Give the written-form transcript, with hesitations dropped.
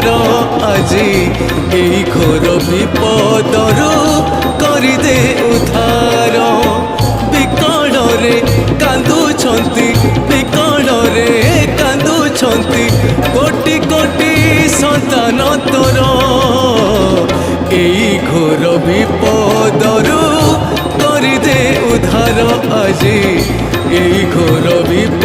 उद्धार আজি এই ঘোর বিপদরু করিদে উদ্ধার বিকଳରେ কান্দুছন্তি বিকଳରେ কান্দুছন্তি কোটি কোটি সন্তান তোর এই ঘোর বিপদরু করিদে উদ্ধার আজি এই ঘোর বিপদ